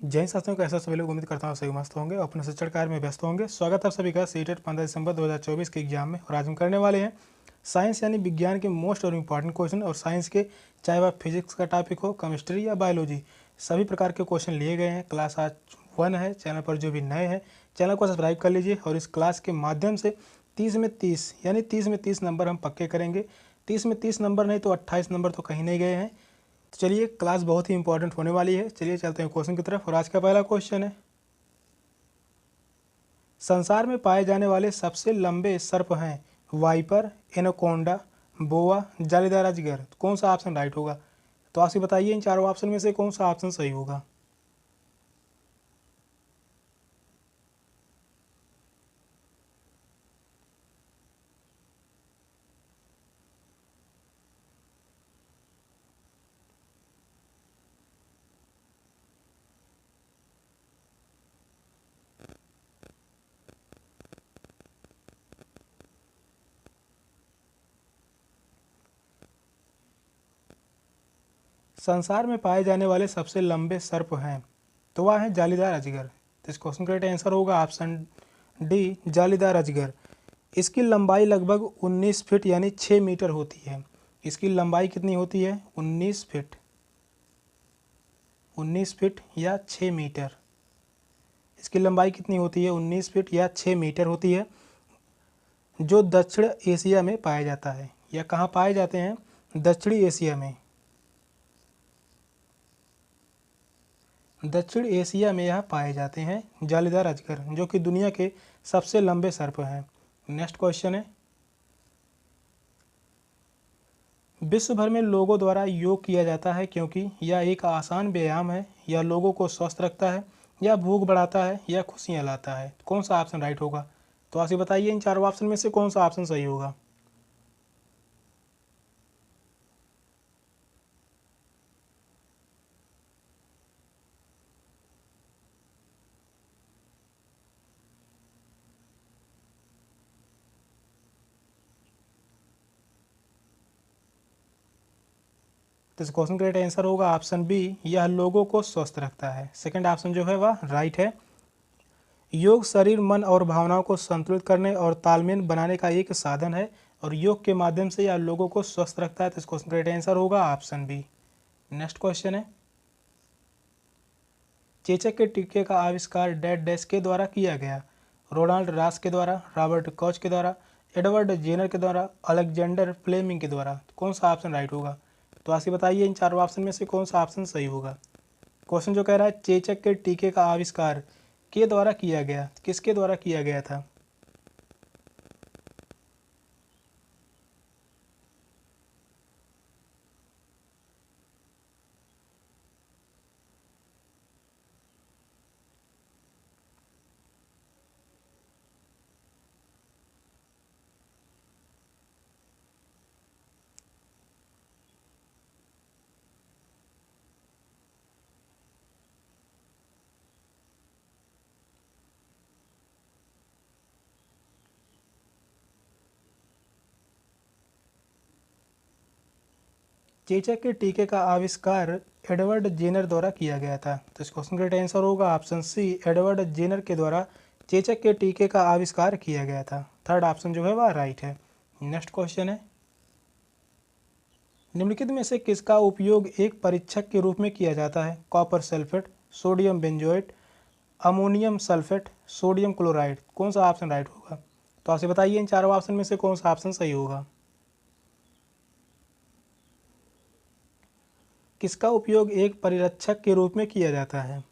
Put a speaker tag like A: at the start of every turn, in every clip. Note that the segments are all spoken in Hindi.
A: जैन साथियों, कैसा सभी लोग उम्मीद करता हूँ सही मस्त होंगे और अपने शिक्षण कार्य में व्यस्त होंगे। स्वागत है आप सभी का सीटेट 15 दिसंबर 2024 के एग्जाम में। और आज हम करने वाले हैं साइंस यानी विज्ञान के मोस्ट और इम्पॉर्टेंट क्वेश्चन। और साइंस के चाहे वह फिजिक्स का टॉपिक हो, केमिस्ट्री या बायोलॉजी, सभी प्रकार के क्वेश्चन लिए गए हैं। क्लास आज 1 है। चैनल पर जो भी नए हैं चैनल को सब्सक्राइब कर लीजिए। और इस क्लास के माध्यम से 30 में 30 यानी 30 में 30 नंबर हम पक्के करेंगे। 30 में 30 नंबर नहीं तो 28 नंबर तो कहीं नहीं गए हैं। तो चलिए, क्लास बहुत ही इंपॉर्टेंट होने वाली है। चलिए चलते हैं क्वेश्चन की तरफ। और आज का पहला क्वेश्चन है, संसार में पाए जाने वाले सबसे लंबे सर्प हैं वाइपर, एनाकोंडा, बोआ, जालीदार अजगर। कौन सा ऑप्शन राइट होगा? तो आप बताइए इन चारों ऑप्शन में से कौन सा ऑप्शन सही होगा। संसार में पाए जाने वाले सबसे लंबे सर्प हैं तो वह है जालीदार अजगर। तो इस क्वेश्चन का राइट आंसर होगा ऑप्शन डी, जालीदार अजगर। इसकी लंबाई लगभग 19 फीट यानी 6 मीटर होती है। इसकी लंबाई कितनी होती है? 19 फीट, 19 फीट या 6 मीटर। इसकी लंबाई कितनी होती है? 19 फीट या 6 मीटर होती है। जो दक्षिण एशिया में पाया जाता है। या कहाँ पाए जाते हैं? दक्षिणी एशिया में। दक्षिण एशिया में यह पाए जाते हैं जालीदार अजगर, जो कि दुनिया के सबसे लंबे सर्प हैं। नेक्स्ट क्वेश्चन है, विश्व भर में लोगों द्वारा योग किया जाता है क्योंकि यह एक आसान व्यायाम है, या लोगों को स्वस्थ रखता है, या भूख बढ़ाता है, या खुशियाँ लाता है। कौन सा ऑप्शन राइट होगा? तो आप बताइए इन चारों ऑप्शन में से कौन सा ऑप्शन सही होगा। तो इस क्वेश्चन का राइट आंसर होगा ऑप्शन बी, यह लोगों को स्वस्थ रखता है। सेकंड ऑप्शन जो है वह राइट है। योग शरीर, मन और भावनाओं को संतुलित करने और तालमेल बनाने का एक साधन है, और योग के माध्यम से यह लोगों को स्वस्थ रखता है। तो इस क्वेश्चन का राइट आंसर होगा ऑप्शन बी। नेक्स्ट क्वेश्चन है, चेचक के टीके का आविष्कार डैश डैश के द्वारा किया गया? रोनाल्ड रास के द्वारा, रॉबर्ट कॉच के द्वारा, एडवर्ड जेनर के द्वारा, अलेक्जेंडर फ्लेमिंग के द्वारा। कौन सा ऑप्शन राइट होगा? तो आप बताइए इन चारों ऑप्शन में से कौन सा ऑप्शन सही होगा। क्वेश्चन जो कह रहा है चेचक के टीके का आविष्कार के द्वारा किया गया, किसके द्वारा किया गया था? चेचक के टीके का आविष्कार एडवर्ड जेनर द्वारा किया गया था। तो इस क्वेश्चन का राइट आंसर होगा ऑप्शन सी, एडवर्ड जेनर के द्वारा चेचक के टीके का आविष्कार किया गया था। थर्ड ऑप्शन जो है वह राइट है। नेक्स्ट क्वेश्चन है, निम्नलिखित में से किसका उपयोग एक परीक्षक के रूप में किया जाता है? Copper sulphate, sodium benzoate, ammonium sulphate, sodium chloride. कौन सा ऑप्शन राइट होगा? तो आपसे बताइए इन चारों ऑप्शन में से कौन सा ऑप्शन सही होगा। किसका उपयोग एक परिरक्षक के रूप में किया जाता है?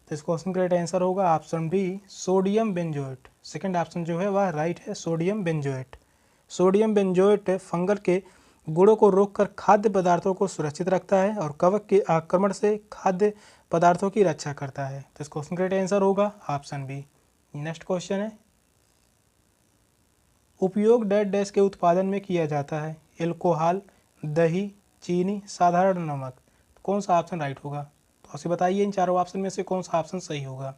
A: तो इस क्वेश्चन का राइट आंसर होगा option B, sodium benzoate. Second option जो है वह राइट है, sodium benzoate. Sodium benzoate fungal के गुणों को रोककर खाद्य पदार्थों को सुरक्षित रखता है और कवक के आक्रमण से खाद्य पदार्थों की रक्षा करता है। तो इस क्वेश्चन का राइट आंसर होगा ऑप्शन बी। नेक्स्ट क्वेश्चन है, उपयोग डैश डैश के उत्पादन में किया जाता है, एल्कोहल, दही, चीनी, साधारण नमक। तो कौन सा ऑप्शन राइट होगा? तो आपसे बताइए इन चारों ऑप्शन में से कौन सा ऑप्शन सही होगा।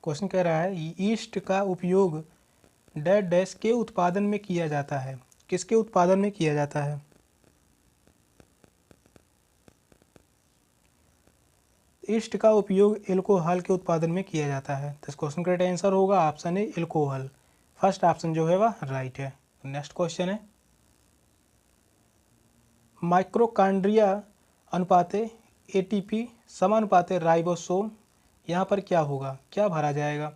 A: क्वेश्चन कह रहा है ईस्ट का उपयोग डैश डैश के उत्पादन में किया जाता है। किसके उत्पादन में किया जाता है? ईस्ट का उपयोग एल्कोहल के उत्पादन में किया जाता है। तो इस क्वेश्चन का राइट आंसर होगा option A, alcohol. First option जो है वह राइट है। नेक्स्ट क्वेश्चन है, माइक्रोकांड्रिया अनुपाते एटीपी समानुपाते राइबोसोम, यहाँ पर क्या होगा, क्या भरा जाएगा?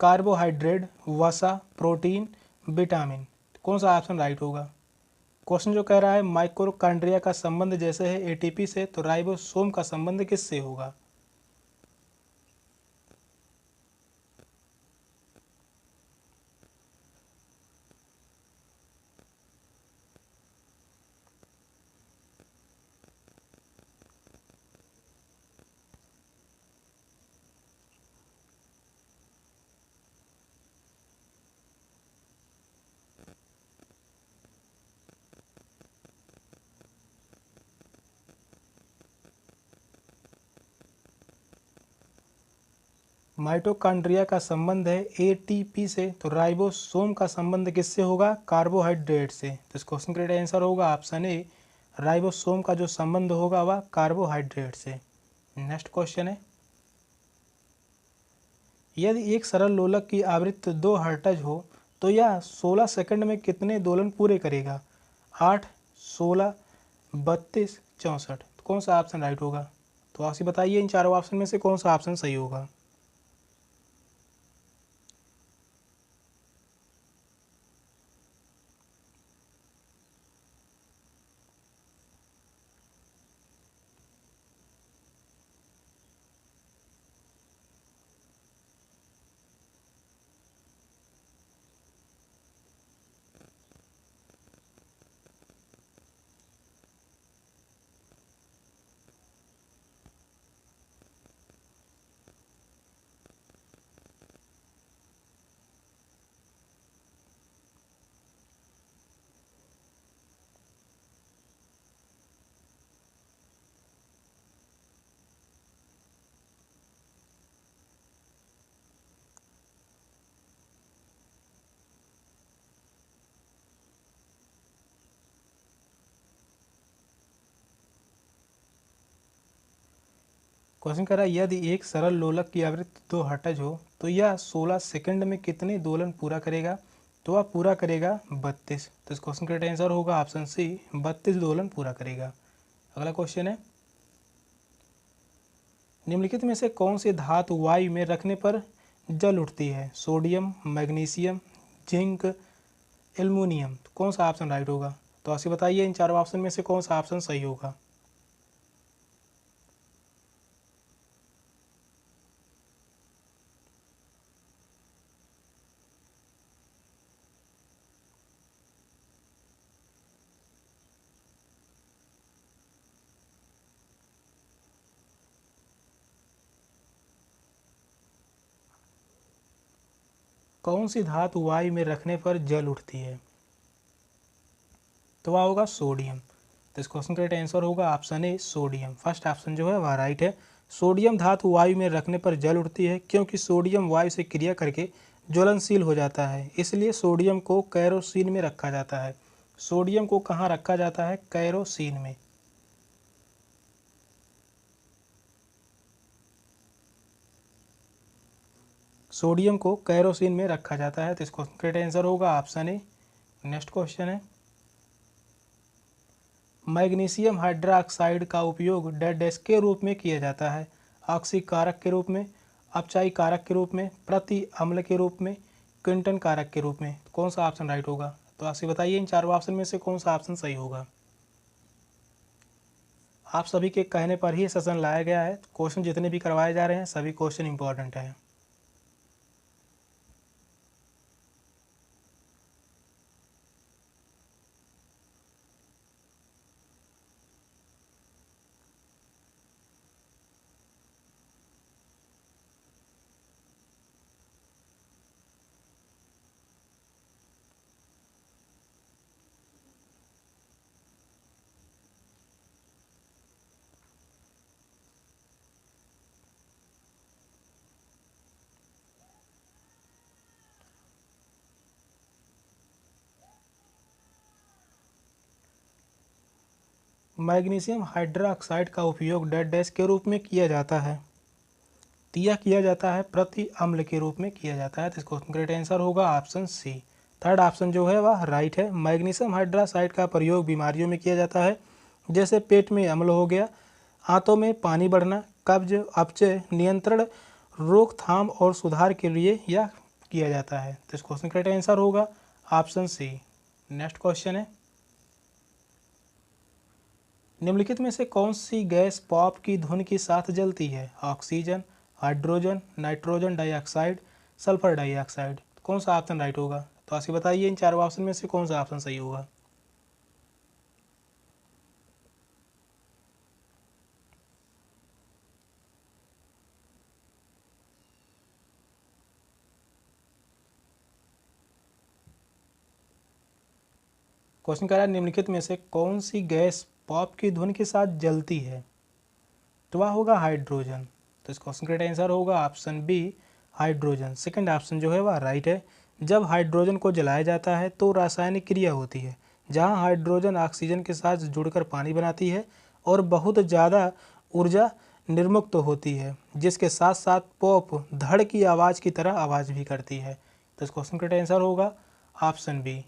A: कार्बोहाइड्रेट, वसा, प्रोटीन, विटामिन। कौन सा ऑप्शन राइट होगा? क्वेश्चन जो कह रहा है माइक्रोकांड्रिया का संबंध जैसे है एटीपी से, तो राइबोसोम का संबंध किससे होगा? माइटोकॉन्ड्रिया का संबंध है एटीपी से, तो राइबोसोम का संबंध किससे होगा? कार्बोहाइड्रेट से। तो इस क्वेश्चन का राइट आंसर होगा ऑप्शन ए, राइबोसोम का जो संबंध होगा वह कार्बोहाइड्रेट से। नेक्स्ट क्वेश्चन है, यदि एक सरल लोलक की आवृत्ति 2 हर्ट्ज हो तो यह 16 सेकंड में कितने दोलन पूरे करेगा? 8, 16, 32, 64। कौन सा ऑप्शन राइट होगा? तो आप बताइए इन चारों ऑप्शन में से कौन सा ऑप्शन सही होगा। क्वेश्चन कर रहा है यदि एक सरल लोलक की आवृत्ति 2 हर्ट्ज हो तो यह 16 सेकंड में कितने दोलन पूरा करेगा? तो वह पूरा करेगा 32। तो इस क्वेश्चन का आंसर होगा ऑप्शन सी, 32 दोलन पूरा करेगा। अगला क्वेश्चन है, निम्नलिखित में से कौन सी धातु वायु में रखने पर जल उठती है? Sodium, magnesium, zinc, aluminium. तो कौन सा ऑप्शन राइट होगा? तो आपसे बताइए इन चारों ऑप्शन में से कौन सा ऑप्शन सही होगा। कौन सी धातु वायु में रखने पर जल उठती है? तो वह होगा सोडियम। तो इस क्वेश्चन का राइट आंसर होगा option A, sodium. First option जो है वह राइट है। सोडियम धातु वायु में रखने पर जल उठती है क्योंकि सोडियम वायु से क्रिया करके ज्वलनशील हो जाता है, इसलिए सोडियम को कैरोसिन में रखा जाता है। सोडियम को कहाँ रखा जाता है? कैरोसिन में। सोडियम को कैरोसिन में रखा जाता है। तो इस क्वेश्चन का राइट आंसर होगा ऑप्शन ए। नेक्स्ट क्वेश्चन है, मैग्नीशियम हाइड्रोक्साइड का उपयोग डैश डैश के रूप में किया जाता है? ऑक्सीकारक के रूप में, अपचायी कारक के रूप में, प्रति अम्ल के रूप में, क्विंटन कारक के रूप में। कौन सा ऑप्शन राइट होगा? तो आपसे बताइए इन चारों ऑप्शन में से कौन सा ऑप्शन सही होगा। आप सभी के कहने पर ही सेशन लाया गया है। क्वेश्चन जितने भी करवाए जा रहे हैं सभी क्वेश्चन इंपॉर्टेंट हैं। मैग्नीशियम हाइड्रोक्साइड का उपयोग डेड डैश के रूप में किया जाता है। दिया किया जाता है प्रति अम्ल के रूप में किया जाता है। तो इसको करेक्ट आंसर होगा ऑप्शन सी। थर्ड ऑप्शन जो है वह राइट है। मैग्नीशियम हाइड्रोक्साइड का प्रयोग बीमारियों में किया जाता है, जैसे पेट में अम्ल हो गया, आंतों में पानी बढ़ना, कब्ज, अपचय नियंत्रण, रोकथाम और सुधार के लिए यह किया जाता है। तो इस क्वेश्चन करेक्ट आंसर होगा ऑप्शन सी। नेक्स्ट क्वेश्चन है, निम्नलिखित में से कौन सी गैस पॉप की धुन के साथ जलती है? Oxygen, hydrogen, nitrogen dioxide, sulphur dioxide. कौन सा ऑप्शन राइट होगा? तो आपसे बताइए इन चारों ऑप्शन में से कौन सा ऑप्शन सही होगा। क्वेश्चन कह रहा है निम्नलिखित में से कौन सी गैस पॉप की धुन के साथ जलती है? तो वह होगा हाइड्रोजन। तो इस क्वेश्चन का आंसर होगा option B, hydrogen. Second option जो है वह राइट है। जब हाइड्रोजन को जलाया जाता है तो रासायनिक क्रिया होती है, जहां हाइड्रोजन ऑक्सीजन के साथ जुड़कर पानी बनाती है और बहुत ज़्यादा ऊर्जा निर्मुक्त होती है, जिसके साथ साथ पॉप धड़ की आवाज़ की तरह आवाज़ भी करती है। तो इस क्वेश्चन का आंसर होगा ऑप्शन बी।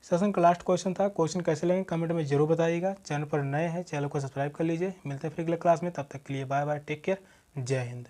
A: सेशन का लास्ट क्वेश्चन था। क्वेश्चन कैसे लगे कमेंट में जरूर बताइएगा। चैनल पर नए हैं चैनल को सब्सक्राइब कर लीजिए। मिलते हैं फिर अगले क्लास में, तब तक के लिए बाय बाय, टेक केयर, जय हिंद।